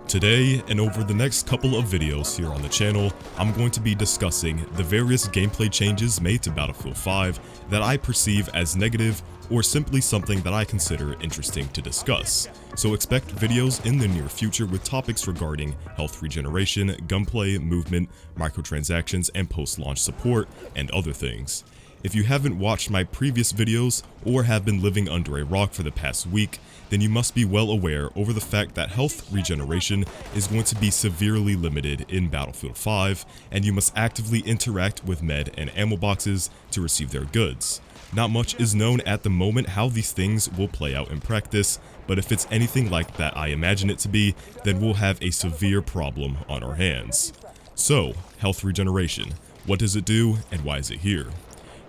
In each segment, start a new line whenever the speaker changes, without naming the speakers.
Today, and over the next couple of videos here on the channel, I'm going to be discussing the various gameplay changes made to Battlefield 5 that I perceive as negative or simply something that I consider interesting to discuss. So expect videos in the near future with topics regarding health regeneration, gunplay, movement, microtransactions, and post-launch support, and other things. If you haven't watched my previous videos or have been living under a rock for the past week, then you must be well aware over the fact that health regeneration is going to be severely limited in Battlefield 5, and you must actively interact with med and ammo boxes to receive their goods. Not much is known at the moment how these things will play out in practice, but if it's anything like that I imagine it to be, then we'll have a severe problem on our hands. So, health regeneration. What does it do, and why is it here?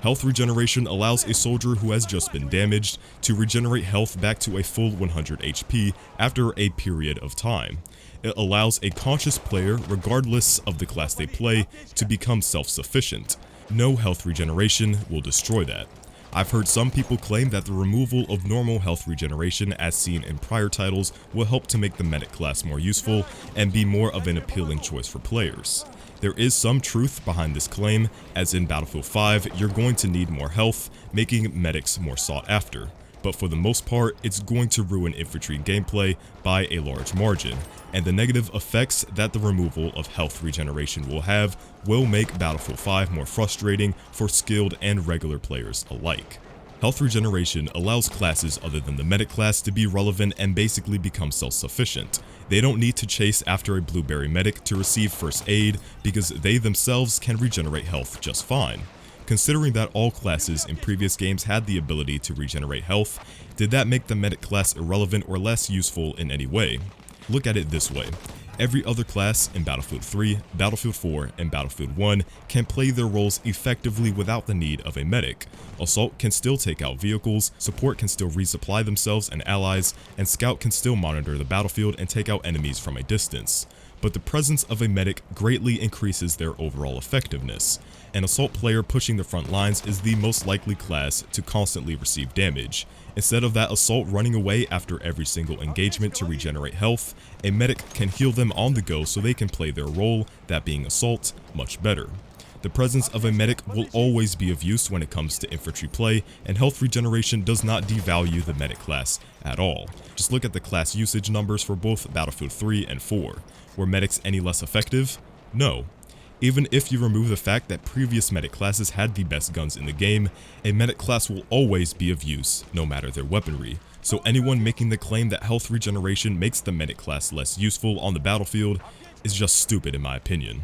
Health regeneration allows a soldier who has just been damaged to regenerate health back to a full 100 HP after a period of time. It allows a conscious player, regardless of the class they play, to become self-sufficient. No health regeneration will destroy that. I've heard some people claim that the removal of normal health regeneration as seen in prior titles will help to make the medic class more useful and be more of an appealing choice for players. There is some truth behind this claim, as in Battlefield 5, you're going to need more health, making medics more sought after. But for the most part, it's going to ruin infantry gameplay by a large margin, and the negative effects that the removal of health regeneration will have will make Battlefield 5 more frustrating for skilled and regular players alike. Health regeneration allows classes other than the medic class to be relevant and basically become self-sufficient. They don't need to chase after a blueberry medic to receive first aid because they themselves can regenerate health just fine. Considering that all classes in previous games had the ability to regenerate health, did that make the medic class irrelevant or less useful in any way? Look at it this way. Every other class in Battlefield 3, Battlefield 4, and Battlefield 1 can play their roles effectively without the need of a medic. Assault can still take out vehicles, support can still resupply themselves and allies, and scout can still monitor the battlefield and take out enemies from a distance. But the presence of a medic greatly increases their overall effectiveness. An assault player pushing the front lines is the most likely class to constantly receive damage. Instead of that assault running away after every single engagement to regenerate health, a medic can heal them on the go so they can play their role, that being assault, much better. The presence of a medic will always be of use when it comes to infantry play, and health regeneration does not devalue the medic class at all. Just look at the class usage numbers for both Battlefield 3 and 4. Were medics any less effective? No. Even if you remove the fact that previous medic classes had the best guns in the game, a medic class will always be of use, no matter their weaponry. So anyone making the claim that health regeneration makes the medic class less useful on the battlefield is just stupid in my opinion.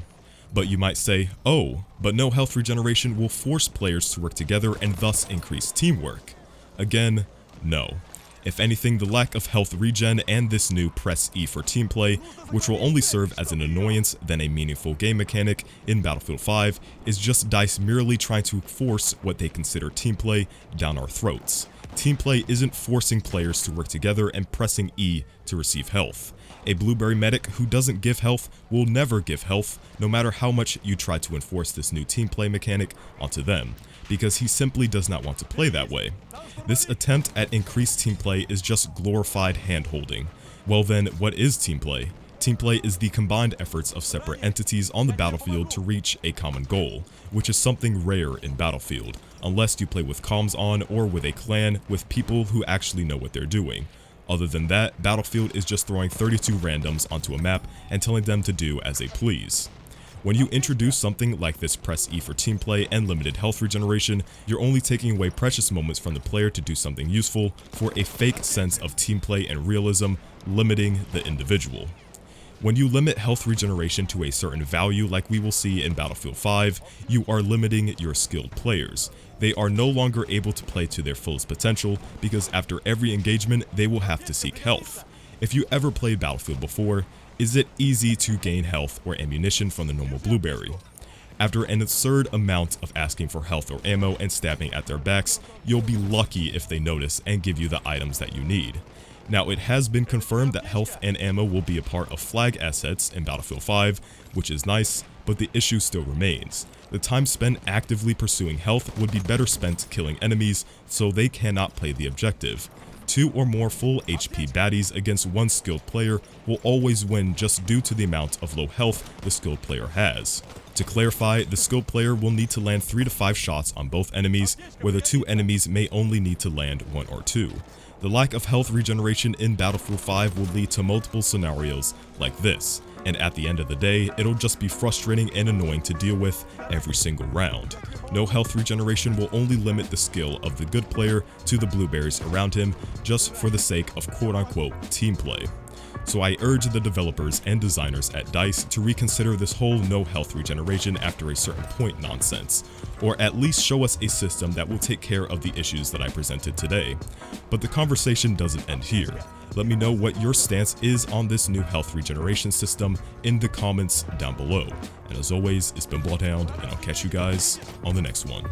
But you might say, oh, but no health regeneration will force players to work together and thus increase teamwork. Again, no. If anything, the lack of health regen and this new press E for team play, which will only serve as an annoyance than a meaningful game mechanic in Battlefield 5, is just DICE merely trying to force what they consider team play down our throats. Team play isn't forcing players to work together and pressing E to receive health. A blueberry medic who doesn't give health will never give health, no matter how much you try to enforce this new team play mechanic onto them, because he simply does not want to play that way. This attempt at increased team play is just glorified hand-holding. Well then, what is team play? Team play is the combined efforts of separate entities on the battlefield to reach a common goal, which is something rare in Battlefield, unless you play with comms on or with a clan with people who actually know what they're doing. Other than that, Battlefield is just throwing 32 randoms onto a map and telling them to do as they please. When you introduce something like this press E for team play and limited health regeneration, you're only taking away precious moments from the player to do something useful for a fake sense of team play and realism, limiting the individual. When you limit health regeneration to a certain value like we will see in Battlefield 5, you are limiting your skilled players. They are no longer able to play to their fullest potential because after every engagement they will have to seek health. If you ever played Battlefield before, is it easy to gain health or ammunition from the normal blueberry? After an absurd amount of asking for health or ammo and stabbing at their backs, you'll be lucky if they notice and give you the items that you need. Now, it has been confirmed that health and ammo will be a part of flag assets in Battlefield 5, which is nice, but the issue still remains. The time spent actively pursuing health would be better spent killing enemies, so they cannot play the objective. 2 or more full HP baddies against one skilled player will always win just due to the amount of low health the skilled player has. To clarify, the skilled player will need to land 3 to 5 shots on both enemies, where the 2 enemies may only need to land 1 or 2. The lack of health regeneration in Battlefield 5 will lead to multiple scenarios like this, and at the end of the day, it'll just be frustrating and annoying to deal with every single round. No health regeneration will only limit the skill of the good player to the blueberries around him, just for the sake of quote-unquote team play. So I urge the developers and designers at DICE to reconsider this whole no health regeneration after a certain point nonsense, or at least show us a system that will take care of the issues that I presented today. But the conversation doesn't end here. Let me know what your stance is on this new health regeneration system in the comments down below. And as always, it's been BloodHound, and I'll catch you guys on the next one.